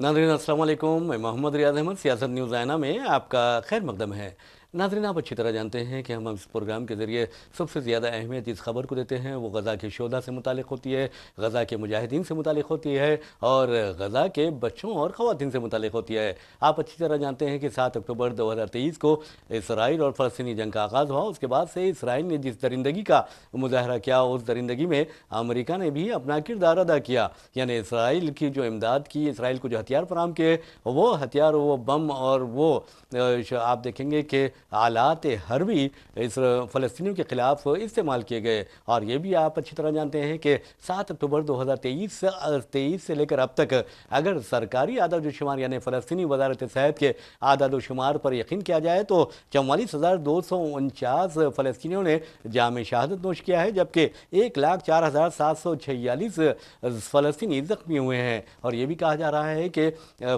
नाज़रीन अस्सलाम वालेकुम। मैं मोहम्मद रियाज अहमद सियासत न्यूज़ आयना में आपका खैर मकदम है। नाज़रीन, आप अच्छी तरह जानते हैं कि हम इस प्रोग्राम के ज़रिए सबसे ज़्यादा अहमियत इस खबर को देते हैं, वो गज़ा के शोधा से मुतालिक होती है, गज़ा के मुजाहिदीन से मुतालिक होती है और गज़ा के बच्चों और ख़वातीन से मुतालिक होती है। आप अच्छी तरह जानते हैं कि 7 अक्टूबर 2023 को इसराइल और फ़लस्तीनी जंग का आगाज़ हुआ। उसके बाद से इसराइल ने जिस दरिंदगी का मुजाहरा किया, उस दरिंदगी में अमेरिका ने भी अपना किरदार अदा किया। यानी इसराइल की जो इमदाद की, इसराइल को जो हथियार फराहम किए, वो हथियार, वो बम और वो आप देखेंगे कि आलात हर्बी इस फ़लस्तीनियों के ख़िलाफ़ इस्तेमाल किए गए। और ये भी आप अच्छी तरह जानते हैं कि 7 अक्टूबर 2023 से लेकर अब तक अगर सरकारी आदाद-ओ-शुमार यानी फ़लस्तीनी वज़ारत सेहत के आदाद-ओ-शुमार पर यकीन किया जाए तो 44,249 फ़लस्तीनियों ने जाम शहादत नोश किया है, जबकि 1,04,746 फ़लस्तीनी ज़ख्मी हुए हैं। और ये भी कहा जा रहा है कि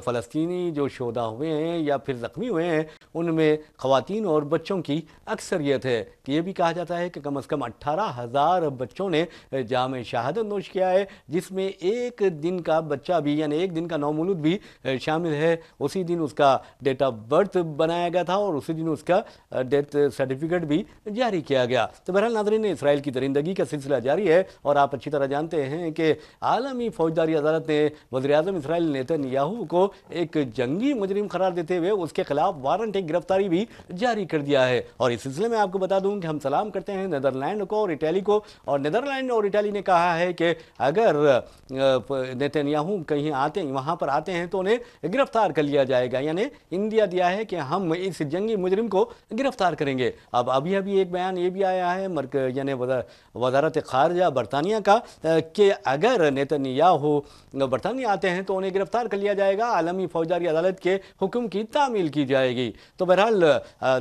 फ़लस्तीनी जो शोधा हुए हैं या फिर ज़ख्मी हुए हैं, उनमें ख़वातीन और बच्चों की अक्सरियत है। कि ये भी कहा जाता है कि कम से कम 18,000 बच्चों ने जाम शहादत नोश किया है, जिसमें एक दिन का बच्चा भी यानी एक दिन का नौमौलूद भी शामिल है। उसी दिन उसका डेट ऑफ बर्थ बनाया गया था और उसी दिन उसका डेथ सर्टिफिकेट भी जारी किया गया। तो बहरहाल नाज़रीन, इसराइल की दरिंदगी का सिलसिला जारी है और आप अच्छी तरह जानते हैं कि आलमी फौजदारी अदालत ने वज़ीर-ए-आज़म इसराइल नेतन्याहू को एक जंगी मुजरिम करार देते हुए उसके खिलाफ वारंट गिरफ्तारी भी जारी कर दिया है। और इस सिलसिले में आपको बता दूं कि हम सलाम करते हैं नीदरलैंड को और इटली को। और नीदरलैंड और इटली ने कहा है कि अगर नेतन्याहू कहीं आते हैं, वहां पर आते हैं, तो उन्हें गिरफ्तार कर लिया जाएगा। यानी इंडिया दिया है कि हम इस जंगी मुजरिम को गिरफ्तार करेंगे। अब अभी अभी एक बयान ये भी आया है यानी वजारत खारजा बरतानिया का कि अगर नेतन्याहू बरतानिया आते हैं तो उन्हें गिरफ्तार कर लिया जाएगा, आलमी फौजदारी अदालत के हुक्म की तामील की जाएगी। तो बहरहाल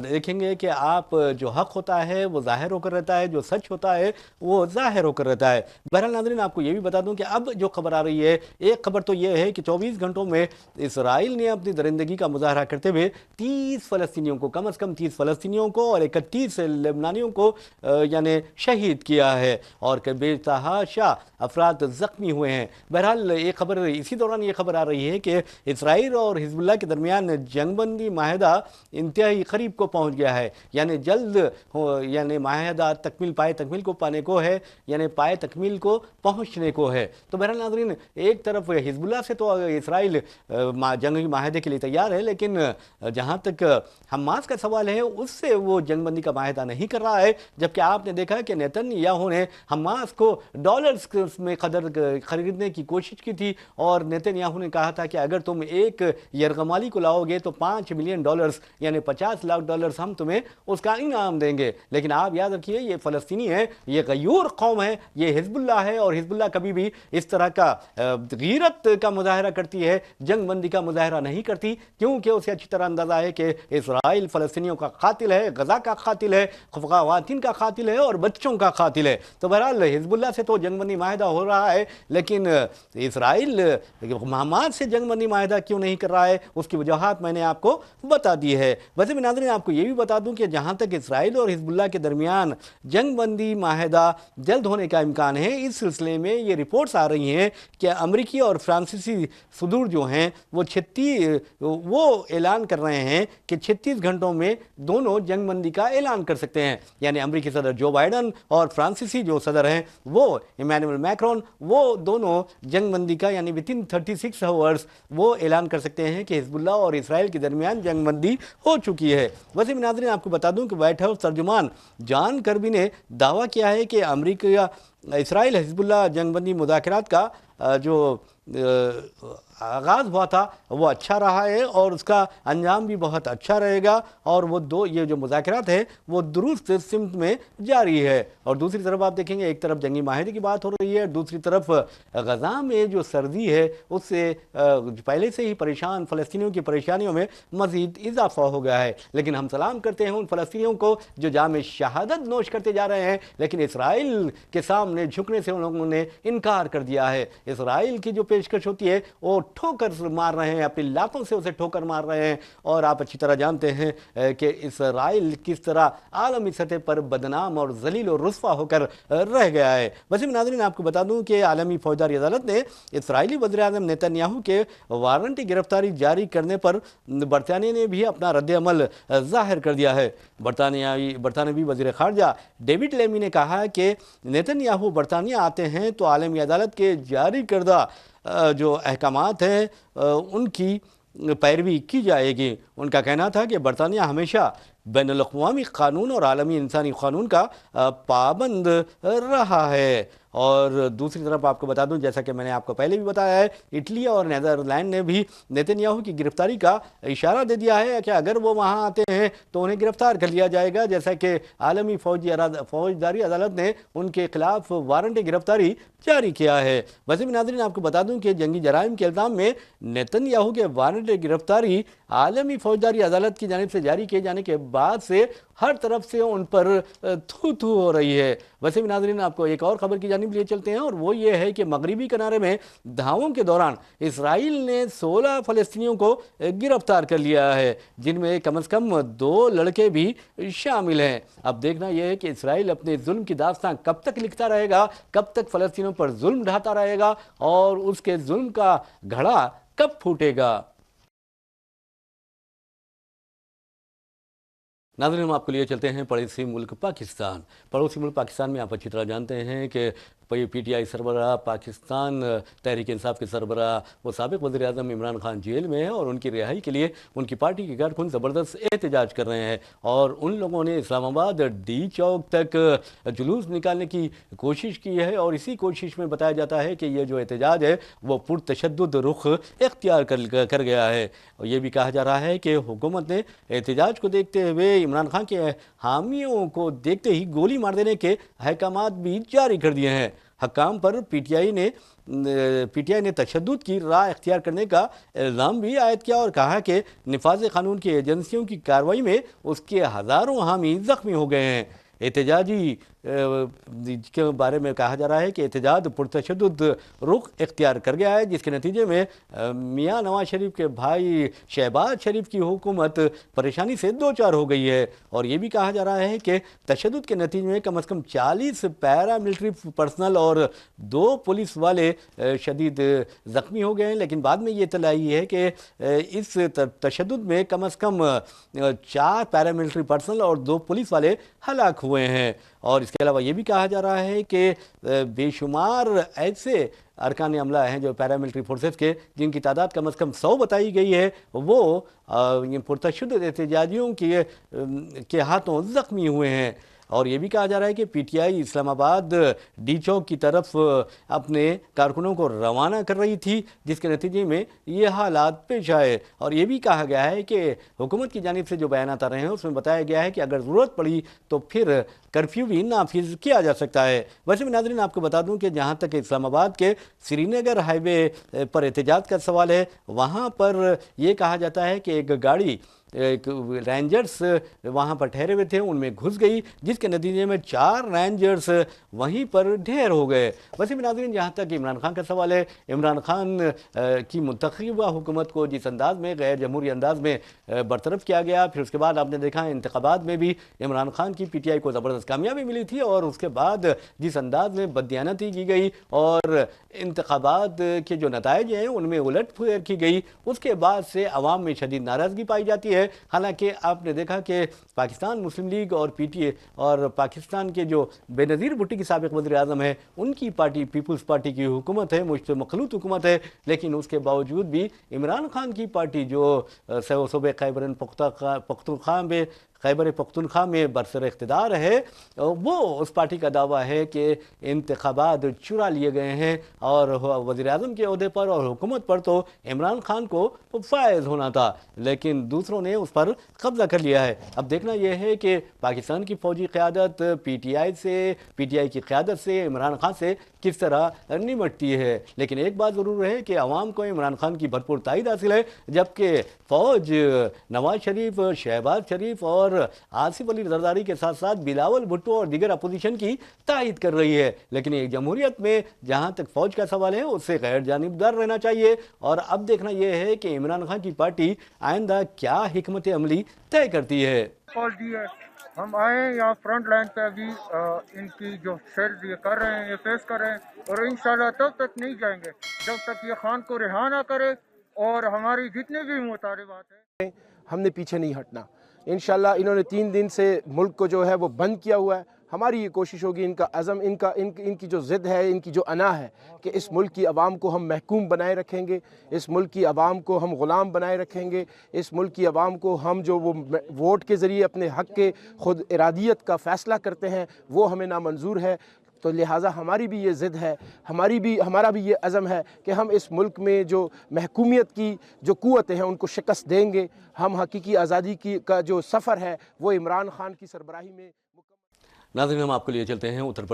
देखेंगे कि आप जो हक होता है वो जाहिर होकर रहता है, जो सच होता है वो जाहिर होकर रहता है। बहरहाल नाज़रीन, आपको ये भी बता दूं कि अब जो खबर आ रही है, एक खबर तो ये है कि 24 घंटों में इसराइल ने अपनी दरिंदगी का मुजाहरा करते हुए 30 फ़लस्तीनियों को, कम से कम 30 फ़लस्तीनियों को और 31 लेबनानियों को यानी शहीद किया है और बेतहाशा अफराद ज़ख्मी हुए हैं। बहरहाल एक खबर, इसी दौरान ये खबर आ रही है कि इसराइल और हिजबुल्लाह के दरमियान जंगबंदी माहिदा इंतहाई करीब को पहुंच गया है। यानी जल्द यानी माहिदा पाए तकमील को पाने को है, यानी पाए तकमील को पहुंचने को है। तो बहरहाल नाज़रीन, एक तरफ हिजबुल्लाह से तो इसराइल जंगी माहिदे के लिए तैयार है, लेकिन जहां तक हमास का सवाल है उससे वो जंगबंदी का माहिदा नहीं कर रहा है। जबकि आपने देखा कि नेतन्याहू ने हमास को डॉलर्स में खरीदने की कोशिश की थी और नेतन्याहू ने कहा था कि अगर तुम एक यरगमाली को लाओगे तो $5 मिलियन यानी $50 लाख हम तुम्हें उसका इनाम देंगे। लेकिन आप याद रखिए, ये फ़लस्तीनी है, ये गयूर कौम है, ये हिजबुल्लाह है और हिजबुल्लाह कभी भी इस तरह का गीरत का मुजाहरा करती है, जंगबंदी का मुजाहरा नहीं करती, क्योंकि उसे अच्छी तरह अंदाजा है कि इसराइल फ़लस्तीनियों का कातिल है, गज़ा का कातिल है, ख़वातीन का कातिल है और बच्चों का कातिल है। तो बहरहाल हिजबुल्लाह से तो जंगबंदी माहिदा हो रहा है, लेकिन इसराइल हमास से जंगबंदी माहिदा क्यों नहीं कर रहा है, उसकी वजूहात मैंने आपको बता दी है। वैसे भी नाज़रीन, आपको ये भी बता दूं कि जहां तक इसराइल और हिजबुल्लाह के दरमियान जंगबंदी माहिदा जल्द होने का इम्कान है, इस सिलसिले में ये रिपोर्ट्स आ रही हैं कि अमरीकी और फ्रांसीसी सदूर जो हैं वो ऐलान कर रहे हैं कि 36 घंटों में दोनों जंगबंदी का ऐलान कर सकते हैं। यानी अमरीकी सदर जो बाइडन और फ्रांसीसी जो सदर हैं वो इमैनुअल मैक्रोन, वो दोनों जंगबंदी का यानी विथिन 36 आवर्स वो ऐलान कर सकते हैं कि हिजबुल्लाह और इसराइल के दरमियान जंगबंदी हो चुकी है। वैसे भी नाज़रीन, आपको बता दूं कि व्हाइट हाउस तर्जुमान जॉन कर्बी ने दावा किया है कि अमरीका इसराइल हिजबुल्लाह जंगबंदी मुज़ाकरात का जो आगाज़ हुआ था वो अच्छा रहा है और उसका अंजाम भी बहुत अच्छा रहेगा और वो ये जो मुज़ाकरात है वो दुरुस्त सिमत में जारी है। और दूसरी तरफ आप देखेंगे, एक तरफ जंगी माहिदे की बात हो रही है, दूसरी तरफ गज़ा में जो सर्दी है उससे पहले से ही परेशान फ़लस्तीनियों की परेशानियों में मज़ीद इजाफा हो गया है। लेकिन हम सलाम करते हैं उन फ़लस्तीनियों को जो जाम शहादत नोश करते जा रहे हैं, लेकिन इसराइल के सामने सामने झुकने से उन लोगों ने इनकार कर दिया है। इसराइल की जो पेशकश होती है वो ठोकर मार रहे हैं, अपनी लातों से उसे ठोकर मार रहे हैं। और आप अच्छी तरह जानते हैं कि इसराइल किस तरह आलमी सतह पर बदनाम और जलील और रुस्वा होकर रह गया है। वैसे नाज़रीन, आपको बता दूं कि आलमी फौजदारी अदालत ने इसराइली वज़ीर-ए-आज़म नेतन्याहू के वारंटी गिरफ्तारी जारी करने पर बरतानिया ने भी अपना रद्द-ए-अमल जाहिर कर दिया है। बरतानवी वज़ीर ख़ारजा डेविड लेमी ने कहा कि नेतन्याहू बरतानिया आते हैं तो आलमी अदालत के जारी करदा जो अहकामात हैं उनकी पैरवी की जाएगी। उनका कहना था कि बरतानिया हमेशा बैनुल-अक़वामी क़ानून और आलमी इंसानी क़ानून का पाबंद रहा है। और दूसरी तरफ आपको बता दूं, जैसा कि मैंने आपको पहले भी बताया है, इटली और नीदरलैंड ने भी नेतन्याहू की गिरफ्तारी का इशारा दे दिया है कि अगर वो वहां आते हैं तो उन्हें गिरफ्तार कर लिया जाएगा, जैसा कि आलमी फौजदारी अदालत ने उनके खिलाफ वारंट गिरफ्तारी जारी किया है। वैसे भी नाज़रीन, आपको बता दूं कि जंगी जराइम के इल्ज़ाम में नेतन्याहू के वारंट गिरफ्तारी आलमी फौजदारी अदालत की जानिब से जारी किए जाने के बाद से हर तरफ से उन पर थू थू हो रही है। वैसे भी नाज़रीन, आपको एक और खबर की जानिब लिए चलते हैं और वो ये है कि मगरिबी किनारे में धावों के दौरान इसराइल ने 16 फ़लस्तीनियों को गिरफ्तार कर लिया है, जिनमें कम से कम 2 लड़के भी शामिल हैं। अब देखना यह है कि इसराइल अपने जुल्म की दास्तां कब तक लिखता रहेगा, कब तक फ़लस्तीनियों पर जुल्म ढाता रहेगा और उसके जुल्म का घड़ा कब फूटेगा। नाज़रीन, हम आपको लिए चलते हैं पड़ोसी मुल्क पाकिस्तान। पड़ोसी मुल्क पाकिस्तान में आप अच्छी तरह जानते हैं कि PTI सरबराह, पाकिस्तान तहरीक इंसाफ के सरबराह वो साबिक़ वज़ीर-ए-आज़म इमरान खान जेल में है और उनकी रिहाई के लिए उनकी पार्टी के कारकुन ज़बरदस्त एहतजाज कर रहे हैं। और उन लोगों ने इस्लामाबाद D चौक तक जुलूस निकालने की कोशिश की है और इसी कोशिश में बताया जाता है कि ये जो एहतजाज है वो पुरतशद्दुद रुख इख्तियार कर गया है। और ये भी कहा जा रहा है कि हुकूमत ने एहतजाज को देखते हुए इमरान खान के हामियों को देखते ही गोली मार देने के अहकामात भी जारी कर दिए हैं। हकाम पर पीटीआई ने तशद्दुद की राह इख्तियार करने का इल्ज़ाम भी आयद किया और कहा कि निफाज़ क़ानून की एजेंसियों की कार्रवाई में उसके हज़ारों हामी ज़ख्मी हो गए हैं। एहतजाजी के बारे में कहा जा रहा है कि एहतजाज पुरतशद्दुद रुख इख्तियार कर गया है, जिसके नतीजे में मियाँ नवाज शरीफ के भाई शहबाज शरीफ की हुकूमत परेशानी से दो चार हो गई है। और ये भी कहा जा रहा है कि तशद्दुद के नतीजे में कम से कम 40 पैरामिलिट्री पर्सनल और 2 पुलिस वाले शदीद ज़ख्मी हो गए हैं। लेकिन बाद में ये इत्तला आई है कि इस तशद्दुद में कम से कम 4 पैरामिलिट्री पर्सनल और 2 पुलिस वाले हलाक हुए हैं। और इसके अलावा ये भी कहा जा रहा है कि बेशुमार ऐसे अरकान अमला हैं जो पैरामिलिट्री फोर्सेस के, जिनकी तादाद कम से कम 100 बताई गई है, वो पुरतशद्दुद एहतजाजियों के हाथों ज़ख्मी हुए हैं। और ये भी कहा जा रहा है कि पीटीआई इस्लामाबाद D चौक की तरफ अपने कारकुनों को रवाना कर रही थी, जिसके नतीजे में ये हालात पेश आए। और ये भी कहा गया है कि हुकूमत की जानिब से जो बयान आ रहे हैं उसमें बताया गया है कि अगर ज़रूरत पड़ी तो फिर कर्फ्यू भी नाफिज किया जा सकता है। वैसे भी नाज़रीन, आपको बता दूं कि जहाँ तक इस्लामाबाद के श्रीनगर हाईवे पर एहतजाज का सवाल है, वहाँ पर यह कहा जाता है कि एक गाड़ी रेंजर्स वहाँ पर ठहरे हुए थे, उनमें घुस गई, जिसके नतीजे में 4 रेंजर्स वहीं पर ढेर हो गए। वैसे भी नाज़रीन, जहाँ तक इमरान खान का सवाल है, इमरान खान की मुंतखबा हुकूमत को जिस अंदाज में गैर जमहूरी अंदाज में बरतरफ किया गया, फिर उसके बाद आपने देखा इंतखाबात में भी इमरान खान की पीटीआई को ज़बरदस्त कामयाबी मिली थी और उसके बाद जिस अंदाज में बददियानती की गई और इंतखाबात के जो नताइज हैं उनमें उलट फेर की गई, उसके बाद से अवाम में शदीद नाराज़गी पाई जाती है। हालांकि आपने देखा कि पाकिस्तान मुस्लिम लीग और पीटीए और पाकिस्तान के जो बेनज़ीर भुट्टो की साबिक़ वज़ीर-ए-आज़म है, उनकी पार्टी पीपल्स पार्टी की हुकूमत है, मुश्तमखलूत हुकूमत है, लेकिन उसके बावजूद भी इमरान खान की पार्टी जो सूबे खैबर पख्तूनख्वा में बरसर इख्तिदार है, वो उस पार्टी का दावा है कि इंतखाबात चुरा लिए गए हैं और वज़ीर-ए-आज़म के ओहदे पर और हुकूमत पर तो इमरान खान को फायज़ होना था, लेकिन दूसरों ने उस पर कब्जा कर लिया है। अब देखना यह है कि पाकिस्तान की फौजी क़यादत पीटीआई की क़यादत से, इमरान खान से किस तरह निमटती है। लेकिन एक बात ज़रूर है कि अवाम को इमरान खान की भरपूर तायद हासिल है, जबकि फ़ौज नवाज शरीफ, शहबाज शरीफ और और आसिफ अली जरदारी के साथ साथ बिलावल भुट्टो और दीगर अपोजिशन की तायद कर रही है। लेकिन एक जमहूरियत में जहां तक फौज का सवाल है उससे गैर जानिबदार रहना चाहिए। और अब देखना यह है कि इमरान खान की पार्टी आइंदा क्या हिकमत अमली तय करती है। हम आए यहाँ फ्रंट लाइन पे अभी इनकी जो शेल्स ये कर रहे हैं, ये फेस कर रहे हैं, और इंशाल्लाह तब तक नहीं जाएंगे जब तक ये खान को रिहा ना करे और हमारी जितने भी मुतालिबात है हमने पीछे नहीं हटना। इंशाल्लाह इन्होंने 3 दिन से मुल्क को जो है वो बंद किया हुआ है। हमारी ये कोशिश होगी, इनका अज़म, इनकी जो ज़िद है, इनकी जो अना है कि इस मुल्क की आवाम को हम महकूम बनाए रखेंगे, इस मुल्क की आवाम को हम ग़ुलाम बनाए रखेंगे, इस मुल्क की आवाम को हम जो वो वोट के ज़रिए अपने हक़ के ख़ुद इरादियत का फ़ैसला करते हैं वो हमें नामंजूर है। तो लिहाजा हमारी भी ये ज़िद है, हमारा भी ये अज़म है कि हम इस मुल्क में जो महकूमियत की जो क़ुव्वतें हैं उनको शिकस्त देंगे। हम हकीकी आज़ादी की का जो सफ़र है वो इमरान खान की सरबराही में। नाज़रीन, हम आपको लिए चलते हैं उत्तर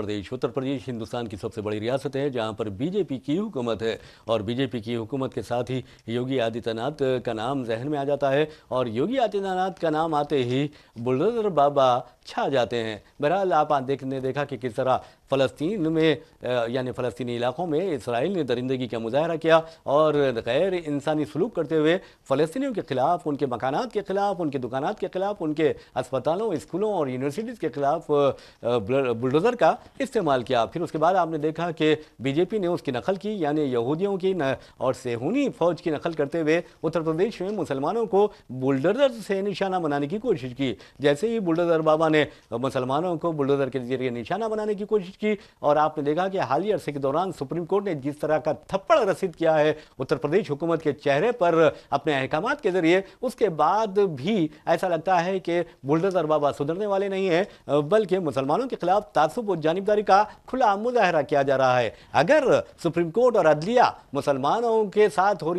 प्रदेश हिंदुस्तान की सबसे बड़ी रियासत है जहां पर बीजेपी की हुकूमत है और बीजेपी की हुकूमत के साथ ही योगी आदित्यनाथ का नाम जहन में आ जाता है और योगी आदित्यनाथ का नाम आते ही बुलडोज़र बाबा छा जाते हैं। बहरहाल आप ने देखा कि किस तरह फ़लस्तीन में यानी फ़लस्तीनी इलाकों में इसराइल ने दरिंदगी का मुजाहरा किया और गैर इंसानी सलूक करते हुए फ़लस्तीनियों के ख़िलाफ़, उनके मकानात के ख़िलाफ़, उनके दुकानात के ख़िलाफ़, उनके अस्पतालों, स्कूलों और यूनिवर्सिटीज़ के ख़िलाफ़ बुलडोज़र का इस्तेमाल किया। फिर उसके बाद आपने देखा कि बीजेपी ने उसकी नकल की, यानी यहूदियों की और सेहूनी फ़ौज की नकल करते हुए उत्तर प्रदेश में मुसलमानों को बुलडोज़र से निशाना बनाने की कोशिश की। जैसे ही बुलडोज़र बाबा ने मुसलमानों को बुलडोज़र के जरिए निशाना बनाने की कोशिश की और आपने देखा कि हालिया अरसे के दौरान सुप्रीम कोर्ट ने जिस तरह का थप्पड़ रसीद किया है उत्तर प्रदेश हुकूमत के चेहरे पर अपने अहकामात के जरिए, उसके बाद भी ऐसा लगता है कि बुलडोज़र बाबा सुधरने वाले नहीं है, बल्कि मुसलमानों के खिलाफ तासुब और जानिबदारी का खुला मुजाहरा किया जा रहा है। अगर सुप्रीम कोर्ट और अदलिया मुसलमानों के साथ हो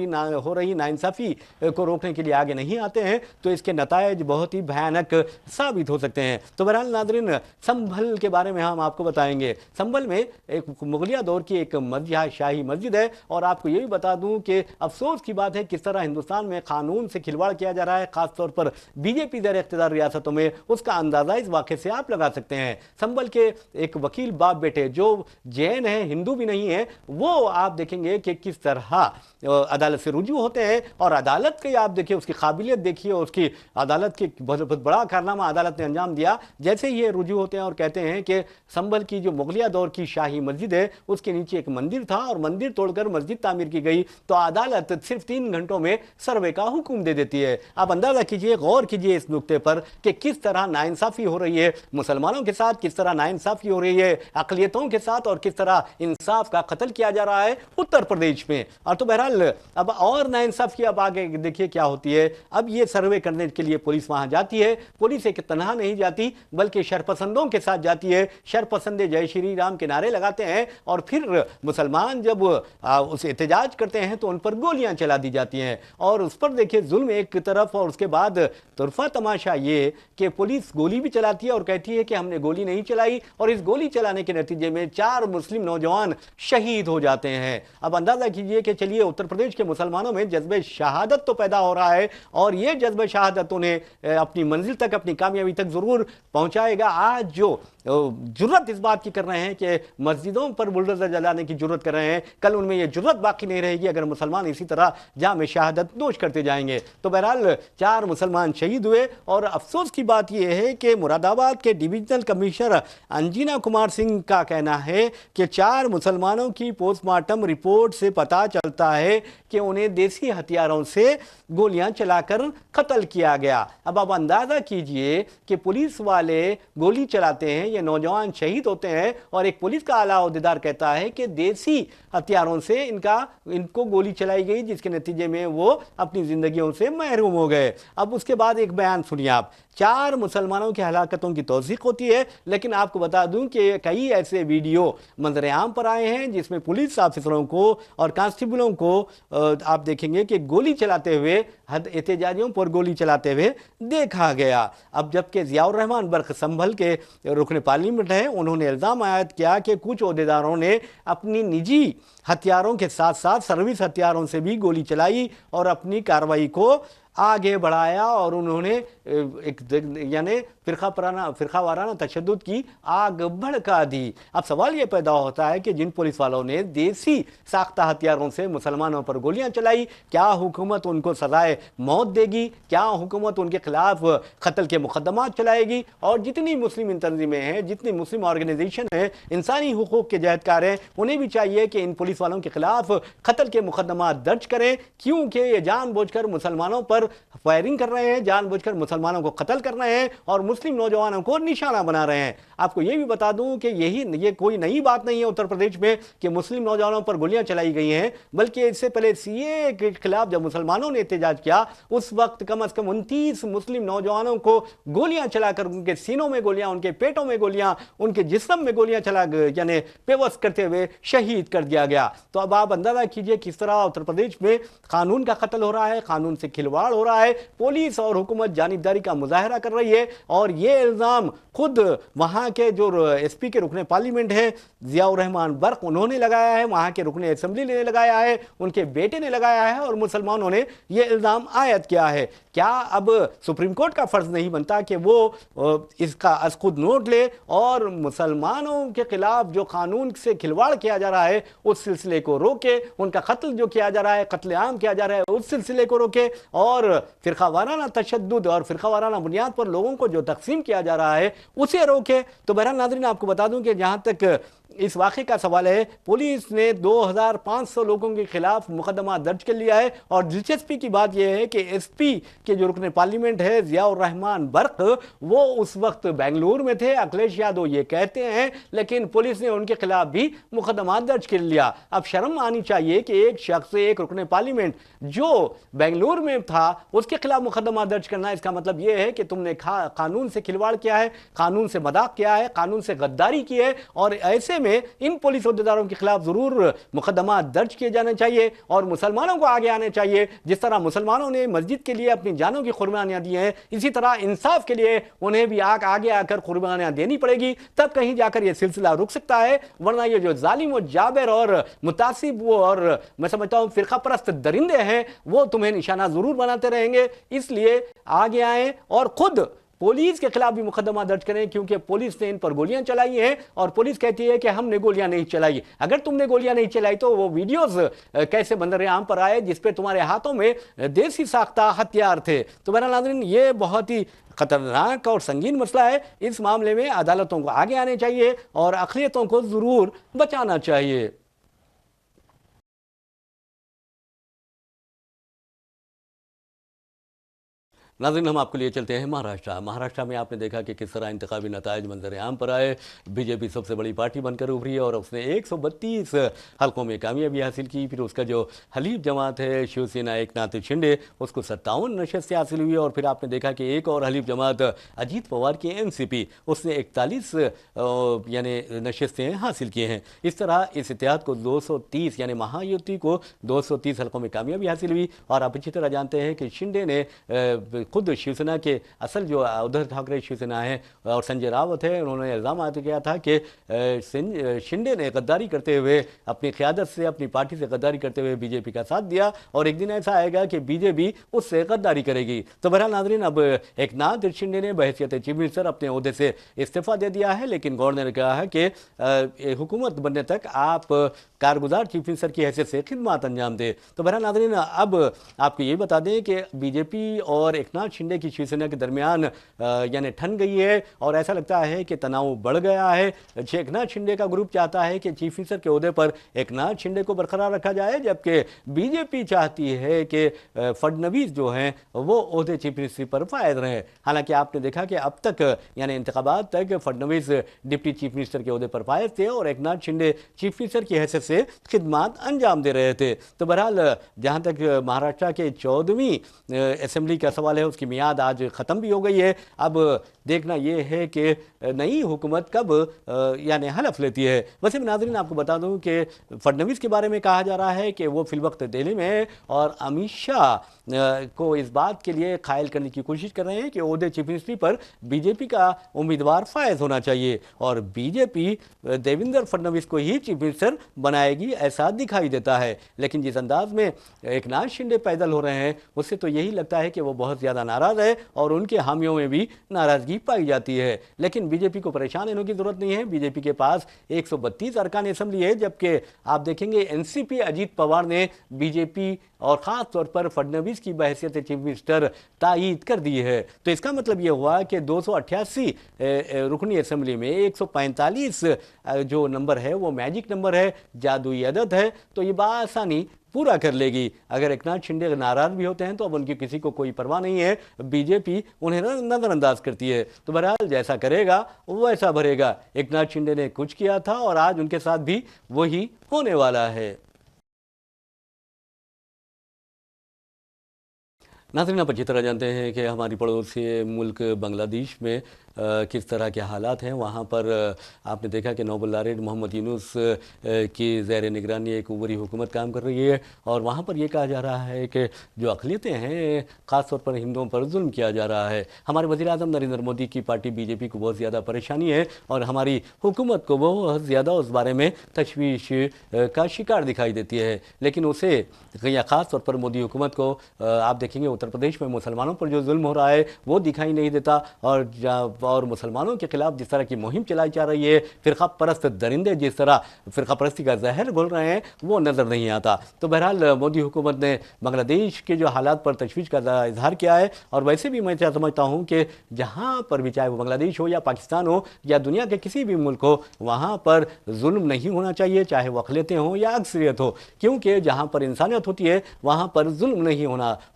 रही नाइंसाफ़ी को रोकने के लिए आगे नहीं आते हैं तो इसके नतायज बहुत ही भयानक साबित हो सकते हैं। तो बहरहाल नाज़रीन, संभल के बारे में हम आपको बताएंगे। संभल में एक मुगलिया दौर की एक शाही मस्जिद है और आपको ये भी बता दूं कि अफसोस की बात है किस तरह हिंदुस्तान में कानून से खिलवाड़ किया जा रहा है, खासतौर पर बीजेपी ज़ेर इख्तियार रियासतों में। उसका अंदाजा इस वाक़े से आप लगा सकते हैं। संभल के एक वकील बाप बेटे जो जैन है, हिंदू भी नहीं है, वो आप देखेंगे कि किस तरह अदालत से रुजू होते हैं और अदालत की आप देखिए, उसकी काबिलियत देखिए, उसकी अदालत की बहुत बड़ा कारनामा अदालत ने अंजाम दिया। जैसे ही ये रुजू होते हैं और कहते हैं कि संभल की जो मुगलिया दौर की शाही मस्जिद है उसके नीचे एक मंदिर था और मंदिर तोड़कर मस्जिद तामीर की गई, तो अदालत सिर्फ 3 घंटों में सर्वे का हुक्म दे देती है। आप अंदाजा कीजिए, गौर कीजिए इस नुक्ते पर कि किस तरह नाइंसाफी हो रही है मुसलमानों के साथ, किस तरह नाइंसाफी हो रही है अक़लियतों के साथ और किस तरह इंसाफ का कत्ल किया जा रहा है उत्तर प्रदेश में। और तो बहरहाल अब और नाइंसाफी अब आगे देखिए क्या होती है। अब ये सर्वे करने के लिए पुलिस वहां जाती है। पुलिस एक तनहा नहीं जाती बल्कि शरपसंदों के साथ जाती है। शरपसंदे जय श्री राम के नारे लगाते हैं और फिर मुसलमान जब उसे एहतजाज करते हैं तो उन पर गोलियां चला दी जाती हैं। और उस पर देखिए जुल्म एक तरफ और उसके बाद तुरफा तमाशा ये कि पुलिस गोली भी चलाती है और कहती है कि हमने गोली नहीं चलाई, और इस गोली चलाने के नतीजे में 4 मुस्लिम नौजवान शहीद हो जाते हैं। अब अंदाजा कीजिए कि चलिए उत्तर प्रदेश के मुसलमानों में जज्बे शहादत तो पैदा हो रहा है और ये जज्बे शहादत उन्हें अपनी मंजिल तक, अपनी कामयाबी तक जरूर पहुंचाएगा। आज जो जुर्रत इस बात की कर रहे हैं कि मस्जिदों पर बुलडोजर जलाने की जुर्रत कर रहे हैं, कल उनमें यह जुर्रत बाकी नहीं रहेगी अगर मुसलमान इसी तरह जाम शहादत नोश करते जाएंगे। तो बहरहाल 4 मुसलमान शहीद हुए और अफसोस की बात यह है कि मुरादाबाद के डिविजनल कमिश्नर अंजना कुमार सिंह का कहना है कि 4 मुसलमानों की पोस्टमार्टम रिपोर्ट से पता चलता है कि उन्हें देसी हथियारों से गोलियां चलाकर कत्ल किया गया। अब आप अंदाजा कीजिए कि पुलिस वाले गोली चलाते हैं, ये नौजवान शहीद होते हैं और एक पुलिस का आला ओहदेदार कहता है कि देसी हथियारों से इनको गोली चलाई गई, जिसके नतीजे में वो अपनी जिंदगियों से महरूम हो गए। अब उसके बाद एक बयान सुनिए आप। 4 मुसलमानों की हलाकतों की तौसीक होती है, लेकिन आपको बता दूं कि कई ऐसे वीडियो मंजर आम पर आए हैं जिसमें पुलिस ऑफिसरों को और कांस्टेबलों को आप देखेंगे कि गोली चलाते हुए, एहतजाजियों पर गोली चलाते हुए देखा गया। अब जबकि जियाउर रहमान बर्क संभल के रुकन पार्लियामेंट हैं, उन्होंने इल्ज़ाम आयद किया कि कुछ ओहदेदारों ने अपनी निजी हथियारों के साथ साथ सर्विस हथियारों से भी गोली चलाई और अपनी कार्रवाई को आगे बढ़ाया और उन्होंने एक यानी फिरका वाराना तशद्दुद की आग भड़का दी। अब सवाल ये पैदा होता है कि जिन पुलिस वालों ने देसी साख्ता हथियारों से मुसलमानों पर गोलियां चलाई, क्या हुकूमत उनको सजाए मौत देगी? क्या हुकूमत उनके खिलाफ कत्ल के मुकदमा चलाएगी? और जितनी मुस्लिम तंजीमें हैं, जितनी मुस्लिम ऑर्गेनाइजेशन हैं, इंसानी हुकूक के जहदकार हैं, उन्हें भी चाहिए कि इन पुलिस वालों के खिलाफ कत्ल के मुकदमा दर्ज करें, क्योंकि ये जानबूझकर मुसलमानों पर फायरिंग कर रहे हैं, जानबूझकर मुसलमानों को कत्ल कर रहे हैं और मुस्लिम नौजवानों को निशाना बना रहे हैं। आपको यह भी बता दूं कि ये कोई नई बात नहीं है उत्तर प्रदेश में कि मुस्लिम नौजवानों पर गोलियां चलाई गई हैं, बल्कि इससे पहले सीए के खिलाफ जब मुसलमानों ने एहतजाज किया, उस वक्त कम से कम 29 मुस्लिम नौजवानों को गोलियां चलाकर उनके सीनों में गोलियां, उनके पेटों में गोलियां, उनके जिस्म में गोलियां चला यानी बेबस करते हुए शहीद कर दिया गया। तो अब आप अंदाजा कीजिए किस तरह उत्तर प्रदेश में कानून का कत्ल हो रहा है, कानून से खिलवाड़ हो रहा है, पुलिस और हुकूमत जानिबदारी का मुजाहरा कर रही है। और ये इल्जाम खुद वहां के जो एसपी के रुकने पार्लियामेंट है जियाउर रहमान बर्क, उन्होंने लगाया है, वहां के रुकने असेंबली ने लगाया है, उनके बेटे ने लगाया है और मुसलमानों ने यह इल्जाम आयद किया है। क्या अब सुप्रीम कोर्ट का फर्ज नहीं बनता कि वो इसका अस खुद नोट ले और मुसलमानों के खिलाफ जो कानून से खिलवाड़ किया जा रहा है उस सिलसिले को रोके, उनका कत्ल जो किया जा रहा है, कत्लेआम किया जा रहा है, उस सिलसिले को रोके और फिरका वाराना तशद्दुद और फिरका वाराना बुनियाद पर लोगों को जो तकसीम किया जा रहा है उसे रोके। तो बहरहाल नाज़रीन, आपको बता दूं कि जहां तक इस वाक़े का सवाल है, पुलिस ने 2500 लोगों के खिलाफ मुकदमा दर्ज कर लिया है। और दिलचस्पी की बात यह है कि एसपी के जो रुकने पार्लियामेंट है जियाउर रहमान बर्क, वो उस वक्त बेंगलुरु में थे, अखिलेश यादव ये कहते हैं, लेकिन पुलिस ने उनके खिलाफ भी मुकदमा दर्ज कर लिया। अब शर्म आनी चाहिए कि एक शख्स, एक रुकने पार्लियामेंट जो बेंगलुरु में था, उसके खिलाफ मुकदमा दर्ज करना, इसका मतलब यह है कि तुमने कानून से खिलवाड़ किया है, कानून से मजाक किया है, कानून से गद्दारी की है। और ऐसे में इन पुलिस अहदेदारों के खिलाफ जरूर मुकदमा दर्ज किए जाने चाहिए और मुसलमानों को आगे आने चाहिए। जिस तरह मुसलमानों ने मस्जिद के लिए अपनी जानों की कुर्बानियां दी हैं, इसी तरह इंसाफ के लिए उन्हें भी आगे आकर कुर्बानियां देनी पड़ेगी, तब कहीं जाकर यह सिलसिला रुक सकता है। वरना ये जो जालिम और जाबिर और मुतासिब और मैं समझता हूं फिरका परस्त दरिंदे हैं, वो तुम्हें निशाना जरूर बनाते रहेंगे। इसलिए आगे आए और खुद पुलिस के खिलाफ भी मुकदमा दर्ज करें, क्योंकि पुलिस ने इन पर गोलियां चलाई हैं और पुलिस कहती है कि हमने गोलियां नहीं चलाई। अगर तुमने गोलियां नहीं चलाई तो वो वीडियोस कैसे मंजर आम पर आए जिसपे तुम्हारे हाथों में देसी साख्ता हथियार थे? तो बहरहाल नाज़रीन, ये बहुत ही खतरनाक और संगीन मसला है। इस मामले में अदालतों को आगे आने चाहिए और अक़लियतों को जरूर बचाना चाहिए। नाज़रीन, हम आपके लिए चलते हैं महाराष्ट्र में आपने देखा कि किस तरह इंतखाबी नताइज मंजर आम पर आए। बीजेपी सबसे बड़ी पार्टी बनकर उभरी है और उसने 132 हल्कों में कामयाबी हासिल की। फिर उसका जो हलीफ जमात है शिवसेना एकनाथ शिंदे, उसको 57 नशस्तें हासिल हुई। और फिर आपने देखा कि एक और हलीफ जमात अजीत पवार की एनसीपी, उसने 41 यानी नशस्तें हासिल किए हैं। इस तरह इस इत्तेहाद को 230 यानी महायुति को 230 हल्कों में कामयाबी हासिल हुई। और आप अच्छी तरह जानते हैं कि शिंदे ने खुद शिवसेना के असल जो उद्धव ठाकरे शिवसेना है और संजय रावत है, उन्होंने इल्ज़ाम आते किया था कि शिंदे ने गद्दारी करते हुए अपनी क़यादत से, अपनी पार्टी से गद्दारी करते हुए बीजेपी का साथ दिया और एक दिन ऐसा आएगा कि बीजेपी उससे गद्दारी करेगी। तो बहरहाल नाज़रीन, अब एकनाथ शिंदे ने बहैसियत चीफ मिनिस्टर अपने ओहदे से इस्तीफ़ा दे दिया है, लेकिन गवर्नर ने कहा है कि हुकूमत बनने तक आप कारगुजार चीफ मिनिस्टर की हैसियत से खिदमत अंजाम दे। तो बहरहाल नाज़रीन, अब आपको ये बता दें कि बीजेपी और एकनाथ शिंदे की शिवसेना के दरमियान यानी ठन गई है और ऐसा लगता है कि तनाव बढ़ गया है। एकनाथ शिंदे का ग्रुप चाहता है कि चीफ मिनिस्टर के ओहदे पर एकनाथ शिंदे को बरकरार रखा जाए, जबकि बीजेपी चाहती है कि फडणवीस जो हैं वो ओहदे चीफ मिनिस्टर पर फायद रहें। हालांकि आपने देखा कि अब तक यानी इंतखाबात तक फडणवीस डिप्टी चीफ मिनिस्टर के ओहदे पर फायद थे और एकनाथ शिंदे चीफ मिनिस्टर की हैसियत से खिदमत अंजाम दे रहे थे। तो बहरहाल जहां तक महाराष्ट्र के 14वीं असेंबली का सवाल है, है उसकी मियाद आज ख़त्म भी हो गई है। अब देखना ये है कि नई हुकूमत कब यानी हलफ लेती है। वैसे मैं नाज़रीन आपको बता दूं कि फडनवीस के बारे में कहा जा रहा है कि वो फिलवक्त दिल्ली में है और अमित शाह को इस बात के लिए कायल करने की कोशिश कर रहे हैं कि ओहदे चीफ मिनिस्ट्री पर बीजेपी का उम्मीदवार फायज होना चाहिए और बीजेपी देवेंद्र फडणवीस को ही चीफ मिनिस्टर बनाएगी ऐसा दिखाई देता है। लेकिन जिस अंदाज में एकनाथ शिंदे पैदल हो रहे हैं उससे तो यही लगता है कि वो बहुत ज़्यादा नाराज़ है और उनके हामियों में भी नाराज़गी पाई जाती है। लेकिन बीजेपी को परेशान होने की जरूरत नहीं है। बीजेपी के पास 132 अरकान असेंबली है, जबकि आप देखेंगे एनसीपी अजीत पवार ने बीजेपी और ख़ास तौर पर फडणवीस की बहैसियत चीफ मिनिस्टर तायीद कर दी है। तो इसका मतलब ये हुआ कि 288 रुकनी असेंबली में 145 जो नंबर है वो मैजिक नंबर है, जादुई अदद है, तो ये बासानी पूरा कर लेगी। अगर एकनाथ शिंदे नाराज भी होते हैं तो अब उनकी किसी को कोई परवाह नहीं है, बीजेपी उन्हें नज़रअंदाज करती है। तो बहरहाल जैसा करेगा वैसा भरेगा। एकनाथ शिंदे ने कुछ किया था और आज उनके साथ भी वही होने वाला है। नाज़रीन आप अच्छी तरह जानते हैं कि हमारी पड़ोसी मुल्क बांग्लादेश में किस तरह के हालात हैं। वहाँ पर आपने देखा कि नोबल लारेड मोहम्मद यूनुस की ज़ेर निगरानी एक उभरी हुकूमत काम कर रही है और वहाँ पर यह कहा जा रहा है कि जो अक़लियतें हैं ख़ास तौर पर हिंदुओं पर जुल्म किया जा रहा है। हमारे वज़ीर-ए-आज़म नरेंद्र मोदी की पार्टी बीजेपी को बहुत ज़्यादा परेशानी है और हमारी हुकूमत को बहुत ज़्यादा उस बारे में तशवीश का शिकार दिखाई देती है। लेकिन उसे या ख़ास तौर पर मोदी हुकूमत को आप देखेंगे उत्तर प्रदेश में मुसलमानों पर जो जुल्म हो रहा है वो दिखाई नहीं देता और मुसलमानों के खिलाफ जिस तरह की मुहिम चलाई जा रही है, फ़िरका परस्त दरिंदे जिस तरह फ़िरका परस्ती का जहर घोल रहे हैं वो नज़र नहीं आता। तो बहरहाल मोदी हुकूमत ने बांग्लादेश के जो हालात पर तशवीश का इजहार किया है और वैसे भी मैं समझता हूँ कि जहाँ पर भी चाहे वो बांग्लादेश हो या पाकिस्तान हो या दुनिया के किसी भी मुल्क हो वहाँ पर जुल्म नहीं होना चाहिए, चाहे वो अक़लियतें हों या अक्सरियत हो, क्योंकि जहाँ पर इंसानियत होती है वहाँ पर जुल्म नहीं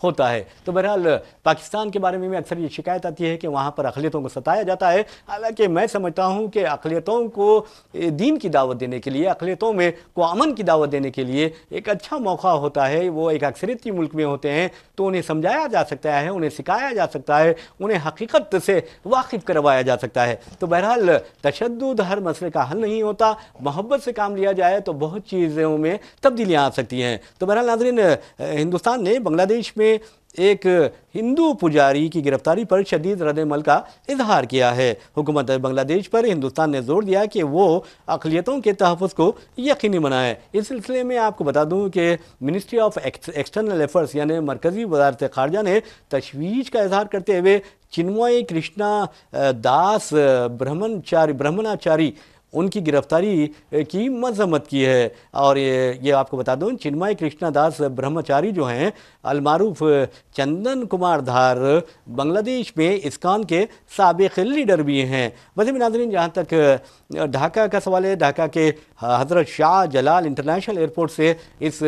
होता है। तो बहरहाल पाकिस्तान के बारे में अक्सर ये शिकायत आती है कि वहाँ पर अक़लियतों को सताया जाता है। हालांकि मैं समझता हूँ कि अक़लियतों को दीन की दावत देने के लिए, अक़लियतों में को अमन की दावत देने के लिए एक अच्छा मौका होता है। वो एक अक्सरियती मुल्क में होते हैं तो उन्हें समझाया जा सकता है, उन्हें सिखाया जा सकता है, उन्हें हकीकत से वाकिफ़ करवाया जा सकता है। तो बहरहाल तशद्दुद हर मसले का हल नहीं होता, मोहब्बत से काम लिया जाए तो बहुत चीज़ों में तब्दीलियाँ आ सकती हैं। तो बहरहाल नाज़रीन हिंदुस्तान ने बांग्लादेश में एक हिंदू पुजारी की गिरफ्तारी पर शदीद रद्द-ए-अमल का इजहार किया है। हुकूमत बांग्लादेश पर हिंदुस्तान ने जोर दिया कि वो अक़लियतों के तहफ़्फ़ुज़ को यकीनी बनाए। इस सिलसिले में आपको बता दूं कि मिनिस्ट्री ऑफ एक्सटर्नल अफेयर्स यानी मरकज़ी वज़ारत ख़ारजा ने तशवीश का इजहार करते हुए चिन्मय कृष्णा दास ब्रह्मचारी उनकी गिरफ्तारी की मजम्मत की है। और ये आपको बता दूं चिन्मय कृष्णा दास ब्रह्मचारी जो हैं अलमारूफ चंदन कुमार धार बांग्लादेश में इस्कॉन के साबिक़ लीडर भी हैं। वैसे भी नाज़रीन जहाँ तक ढाका का सवाल है, ढाका के हज़रत शाह जलाल इंटरनेशनल एयरपोर्ट से इस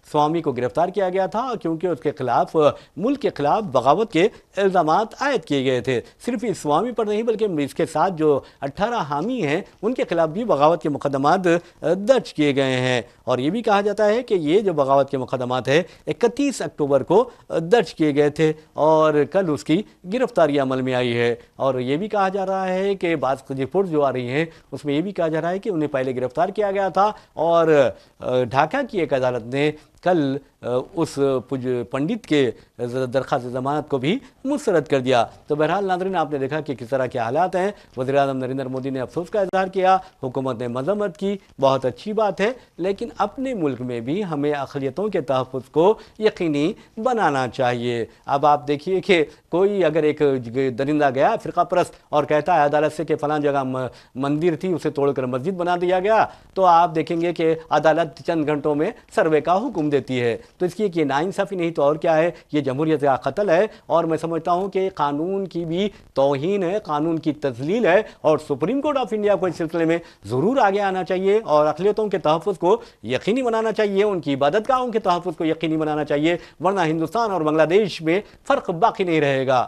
स्वामी को गिरफ्तार किया गया था क्योंकि उसके खिलाफ मुल्क के खिलाफ बगावत के इल्ज़ामात आयद किए गए थे। सिर्फ इस स्वामी पर नहीं बल्कि इसके साथ जो 18 हामी हैं उनके खिलाफ भी बगावत के मुकदमात दर्ज किए गए हैं। और ये भी कहा जाता है कि ये जो बगावत के मुकदमात है 31 अक्टूबर को दर्ज किए गए थे और कल उसकी गिरफ्तारी अमल में आई है। और ये भी कहा जा रहा है कि बाज़ रिपोर्ट जो आ रही हैं उसमें ये भी कहा जा रहा है कि उन्हें पहले गिरफ्तार किया गया था और ढाका की एक अदालत ने कल उस पंडित के दरख्वास्त ज़मानत को भी मुस्तरद कर दिया। तो बहरहाल नाज़रीन आपने देखा कि किस तरह के हालात हैं। वज़ीर-ए-आज़म नरेंद्र मोदी ने अफसोस का इजहार किया, हुकूमत ने मजम्मत की, बहुत अच्छी बात है, लेकिन अपने मुल्क में भी हमें अक़लियतों के तहफ़्फ़ुज़ को यकीनी बनाना चाहिए। अब आप देखिए कि कोई अगर एक दरिंदा गया फ़िरका परस्त और कहता है अदालत से कि फ़लाँ जगह मंदिर थी उसे तोड़कर मस्जिद बना दिया गया, तो आप देखेंगे कि अदालत चंद घंटों में सर्वे का हुक्म देती है। तो इसकी ये नाइंसाफ़ी नहीं तो और क्या है, ये जमहूरियत का कत्ल है। और मैं समझता हूँ कि कानून की भी तौहीन है, कानून की तज़लील है और सुप्रीम कोर्ट ऑफ इंडिया को इस सिलसिले में ज़रूर आगे आना चाहिए और अक़लियतों के तहफ़्फ़ुज़ को यकीनी बनाना चाहिए, उनकी इबादतगाहों के तहफ़्फ़ुज़ को यकीनी बनाना चाहिए, वरना हिंदुस्तान और बांग्लादेश में फ़र्क बाकी नहीं रहेगा।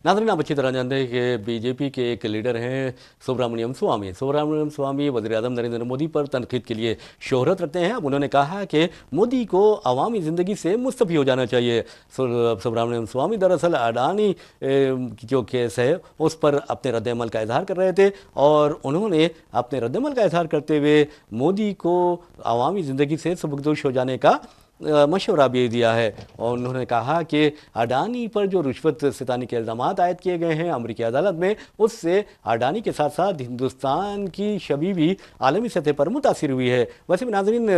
नाज़रीन, आप अच्छी तरह जानते हैं कि बीजेपी के एक लीडर हैं सुब्रमण्यम स्वामी। सुब्रमण्यम स्वामी वज़ीर-ए-आज़म नरेंद्र मोदी पर तनकीद के लिए शोहरत रखते हैं। अब उन्होंने कहा कि मोदी को अवामी ज़िंदगी से मुस्तफ़ी हो जाना चाहिए। सुब्रमण्यम स्वामी दरअसल अडानी की जो केस है उस पर अपने रद्द-ए-अमल का इजहार कर रहे थे और उन्होंने अपने रद्द-ए-अमल का इजहार करते हुए मोदी को अवामी ज़िंदगी से सुबकदोश हो जाने का मशवरा भी दिया है। और उन्होंने कहा कि अडानी पर जो रिश्वत सितानी के इल्ज़ाम आयद किए गए हैं अमरीकी अदालत में, उससे अडानी के साथ साथ हिंदुस्तान की छवि भी आलमी सतह पर मुतासिर हुई है। वैसे भी नाज़रीन,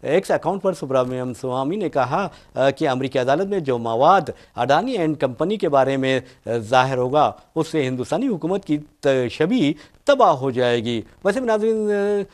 एक्स अकाउंट पर सुब्रमण्यम स्वामी ने कहा कि अमरीकी अदालत में जो मवाद अडानी एंड कंपनी के बारे में ज़ाहिर होगा उससे हिंदुस्तानी हुकूमत की छवि तबाह हो जाएगी। वैसे भी नाज़रीन,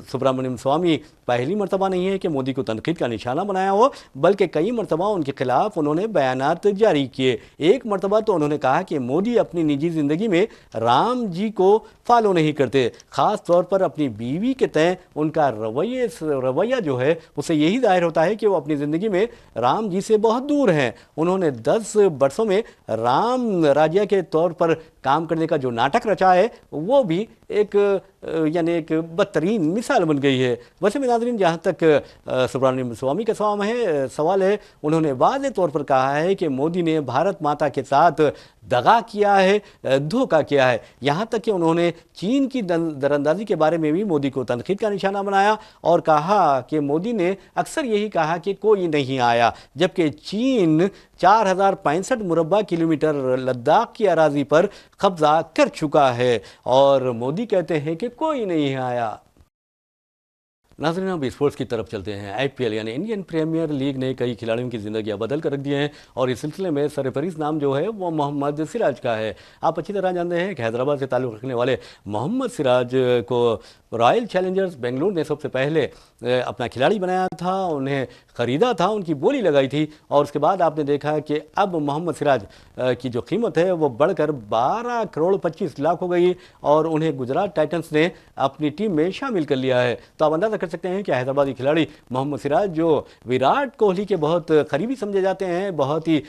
सुब्रमण्यम स्वामी पहली मरतबा नहीं है कि मोदी को तनकीद का निशाना बनाया हो, बल्कि कई मरतबा उनके खिलाफ उन्होंने बयानात जारी किए। एक मरतबा तो उन्होंने कहा कि मोदी अपनी निजी ज़िंदगी में राम जी को फॉलो नहीं करते, ख़ास तौर पर अपनी बीवी के तय उनका रवैया जो है उससे यही जाहिर होता है कि वो अपनी ज़िंदगी में राम जी से बहुत दूर हैं। उन्होंने 10 बरसों में राम राज्य के तौर पर काम करने का जो नाटक रचा है वो भी एक एक बदतरीन मिसाल बन गई है। वैसे में नाज़रीन, जहाँ तक सुब्रमण्यम स्वामी का सवाल है, उन्होंने वाज़ेह तौर पर कहा है कि मोदी ने भारत माता के साथ दगा किया है, धोखा किया है। यहाँ तक कि उन्होंने चीन की दरअंदाजी के बारे में भी मोदी को तनकीद का निशाना बनाया और कहा कि मोदी ने अक्सर यही कहा कि कोई नहीं आया, जबकि चीन 4065 मुरब्बा किलोमीटर लद्दाख की अराजी पर कब्जा कर चुका है और मोदी कहते हैं कि कोई नहीं आया। नाज़रीन, अब स्पोर्ट्स की तरफ चलते हैं। IPL यानी इंडियन प्रीमियर लीग ने कई खिलाड़ियों की ज़िंदगी बदल कर रख दी हैं और इस सिलसिले में सरफहरिस्त नाम जो है वो मोहम्मद सिराज का है। आप अच्छी तरह जानते हैं कि हैदराबाद से ताल्लुक़ रखने वाले मोहम्मद सिराज को रॉयल चैलेंजर्स बेंगलुरु ने सबसे पहले अपना खिलाड़ी बनाया था, उन्हें ख़रीदा था, उनकी बोली लगाई थी और उसके बाद आपने देखा कि अब मोहम्मद सिराज की जो कीमत है वो बढ़कर 12 करोड़ 25 लाख हो गई और उन्हें गुजरात टाइटंस ने अपनी टीम में शामिल कर लिया है। तो आप अंदाज़ा कर सकते हैं कि हैदराबादी खिलाड़ी मोहम्मद सिराज, जो विराट कोहली के बहुत करीबी समझे जाते हैं, बहुत ही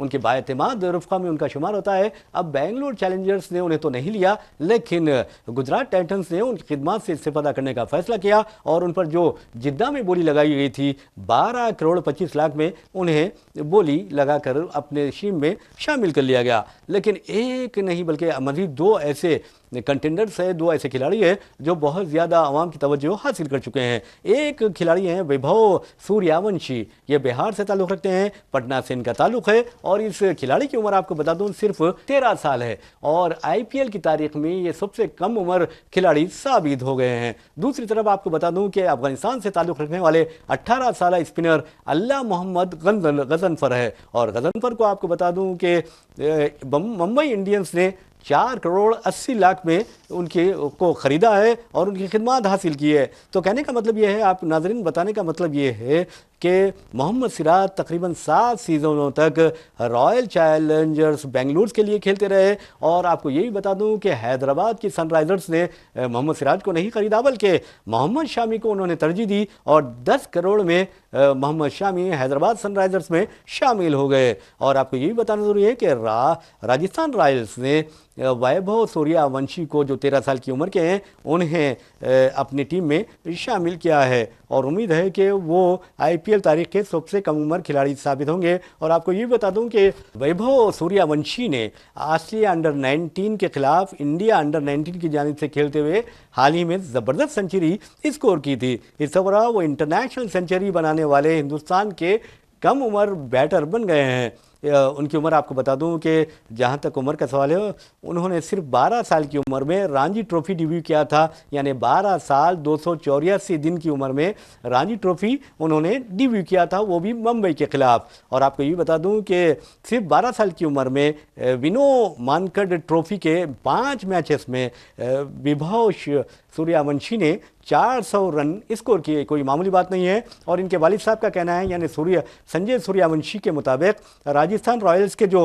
उनके बाएतमाद रुफ़क़ा में उनका शुमार होता है, अब बेंगलुरु चैलेंजर्स ने उन्हें तो नहीं लिया, लेकिन गुजरात टाइटंस ने उनकी खिदमत से इस्तेफ़ादा करने का फैसला किया और उन पर जो जिद्दा में बोली लगाई गई थी 12 करोड़ 25 लाख में, उन्हें बोली लगाकर अपने टीम में शामिल कर लिया गया। लेकिन एक नहीं बल्कि मज़ीद 2 ऐसे कंटेंडर्स है, 2 ऐसे खिलाड़ी हैं जो बहुत ज़्यादा आवाम की तवज्जो हासिल कर चुके हैं। एक खिलाड़ी हैं वैभव सूर्यवंशी, ये बिहार से ताल्लुक़ रखते हैं, पटना से इनका ताल्लुक़ है और इस खिलाड़ी की उम्र आपको बता दूं सिर्फ 13 साल है और IPL की तारीख में ये सबसे कम उम्र खिलाड़ी साबित हो गए हैं। दूसरी तरफ आपको बता दूं कि अफगानिस्तान से ताल्लुक़ रखने वाले 18 साल स्पिनर अल्लाह मोहम्मद गजनफर है और गजनफर को आपको बता दूं कि मुंबई इंडियंस ने 4 करोड़ 80 लाख में उनके को ख़रीदा है और उनकी खिदमत हासिल की है। तो कहने का मतलब ये है, आप नाज़रीन बताने का मतलब ये है कि मोहम्मद सिराज तकरीबन 7 सीज़नों तक रॉयल चैलेंजर्स बेंगलुरु के लिए खेलते रहे और आपको ये भी बता दूं कि हैदराबाद की सनराइज़र्स ने मोहम्मद सिराज को नहीं ख़रीदा बल्कि मोहम्मद शामी को उन्होंने तरजीह दी और 10 करोड़ में मोहम्मद शामी हैदराबाद सनराइज़र्स में शामिल हो गए। और आपको ये भी बताना ज़रूरी है कि राजस्थान रॉयल्स ने वैभव सूर्यवंशी को, जो 13 साल की उम्र के हैं, उन्हें अपनी टीम में शामिल किया है और उम्मीद है कि वो IPL तारीख के सबसे कम उम्र खिलाड़ी साबित होंगे। और आपको ये बता दूं कि वैभव सूर्यवंशी ने ऑस्ट्रेलिया अंडर-19 के खिलाफ इंडिया अंडर-19 की जानिब से खेलते हुए हाल ही में ज़बरदस्त सेंचुरी स्कोर की थी। इस तरह वो इंटरनेशनल सेंचुरी बनाने वाले हिंदुस्तान के कम उम्र बैटर बन गए हैं। उनकी उम्र आपको बता दूं कि जहां तक उम्र का सवाल है, उन्होंने सिर्फ 12 साल की उम्र में रणजी ट्रॉफी डेब्यू किया था, यानी 12 साल 284 दिन की उम्र में रणजी ट्रॉफी उन्होंने डेब्यू किया था, वो भी मुंबई के खिलाफ। और आपको ये बता दूं कि सिर्फ 12 साल की उम्र में विनो मानकड ट्रॉफी के 5 मैचेस में वैभव सूर्यवंशी ने 400 रन स्कोर किए, कोई मामूली बात नहीं है। और इनके वालिद साहब का कहना है, यानी संजय सूर्यवंशी के मुताबिक राजस्थान रॉयल्स के जो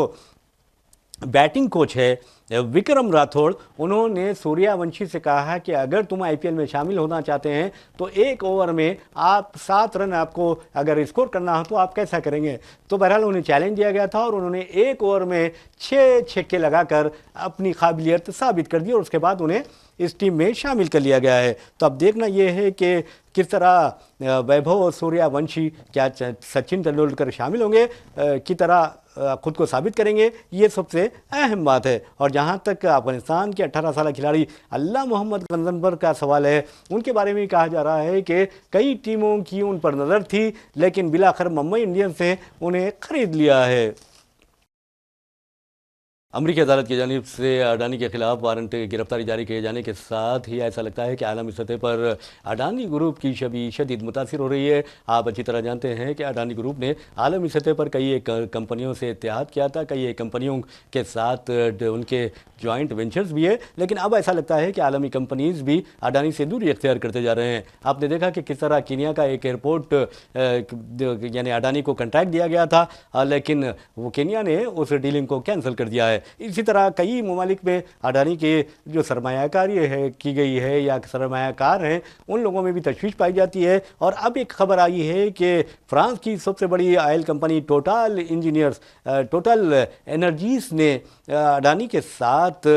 बैटिंग कोच है विक्रम राठौड़, उन्होंने सूर्यवंशी से कहा है कि अगर तुम आईपीएल में शामिल होना चाहते हैं तो एक ओवर में आप 7 रन आपको अगर स्कोर करना हो तो आप कैसा करेंगे। तो बहरहाल उन्हें चैलेंज दिया गया था और उन्होंने एक ओवर में 6 छक्के लगाकर अपनी काबिलियत साबित कर दी और उसके बाद उन्हें इस टीम में शामिल कर लिया गया है। तो अब देखना यह है कि किस तरह वैभव और सूर्यवंशी क्या सचिन तेंदुलकर शामिल होंगे की तरह खुद को साबित करेंगे, ये सबसे अहम बात है। और जहाँ तक अफगानिस्तान के 18 साल खिलाड़ी अल्लाह मोहम्मद गंजनबर का सवाल है, उनके बारे में कहा जा रहा है कि कई टीमों की उन पर नज़र थी लेकिन बिलाखिर मुंबई इंडियंस ने उन्हें खरीद लिया है। अमरीकी अदालत की जानिब से अडानी के खिलाफ वारंट गिरफ्तारी जारी किए जाने के साथ ही ऐसा लगता है कि आलमी सतह पर अडानी ग्रुप की छवि शदीद मुतासिर हो रही है। आप अच्छी तरह जानते हैं कि अडानी ग्रुप ने आलमी सतह पर कई एक कंपनियों से इत्तेहाद किया था, कई एक कंपनियों के साथ उनके जॉइंट वेंचर्स भी है, लेकिन अब ऐसा लगता है कि आलमी कंपनीज भी अडानी से दूरी इख्तियार करते जा रहे हैं। आपने देखा कि किस तरह कीनिया का एक एयरपोर्ट यानी अडानी को कॉन्ट्रैक्ट दिया गया था, लेकिन वो कीनिया ने उस डीलिंग को कैंसिल कर दिया है। इसी तरह कई ममालिक में अडानी के जो सरमायाकारी है की गई है या सरमायाकार हैं, उन लोगों में भी तशवीश पाई जाती है। और अब एक खबर आई है कि फ्रांस की सबसे बड़ी ऑयल कंपनी टोटल एनर्जीज ने अडानी के साथ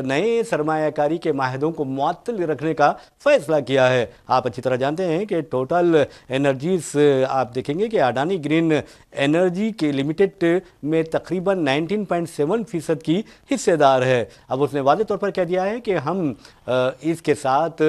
नए सरमायाकारी के माहदों को मुअत्तल रखने का फैसला किया है। आप अच्छी तरह जानते हैं कि टोटल एनर्जीज आप देखेंगे कि अडानी ग्रीन एनर्जी के लिमिटेड में तकरीबन 19.7% की हिस्सेदार है। अब उसने वाज़ेह तौर पर कह दिया है कि हम इसके साथ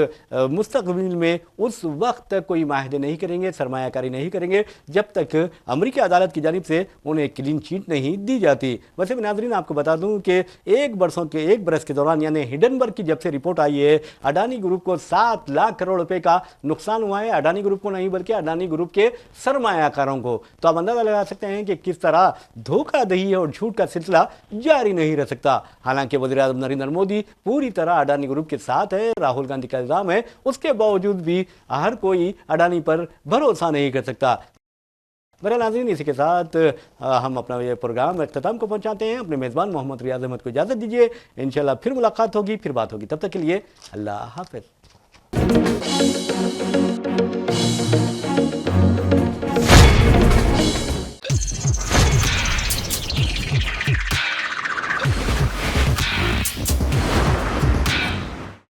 मुस्तक़बिल में उस वक्त तक कोई माहदे नहीं करेंगे, सरमायाकारी नहीं करेंगे जब तक अमरीकी अदालत की जानिब से उन्हें क्लीन चिट नहीं दी जाती। वैसे भी नाज़रीन आपको बता दूं कि एक बरस के दौरान यानी हिंडनबर्ग की जब से रिपोर्ट आई है, अडानी ग्रुप को 7 लाख करोड़ रुपए का नुकसान हुआ है। अडानी ग्रुप को नहीं बल्कि अडानी ग्रुप के सरमायाकारों को। तो आप अंदाजा लगा सकते हैं कि किस तरह धोखाधड़ी और झूठ का सिलसिला जारी नहीं रह सकता। हालांकि वज़ीर-ए-आज़म नरेंद्र मोदी पूरी तरह अडानी ग्रुप के साथ है, राहुल गांधी का इल्जाम है, उसके बावजूद भी हर कोई अडानी पर भरोसा नहीं कर सकता। मेरा नाज़रीन, इसी के साथ हम अपना ये प्रोग्राम इख्तिताम को पहुंचाते हैं। अपने मेज़बान मोहम्मद रियाज अहमद को इजाज़त दीजिए। इंशाल्लाह फिर मुलाकात होगी, फिर बात होगी। तब तक के लिए अल्लाह हाफ़िज़।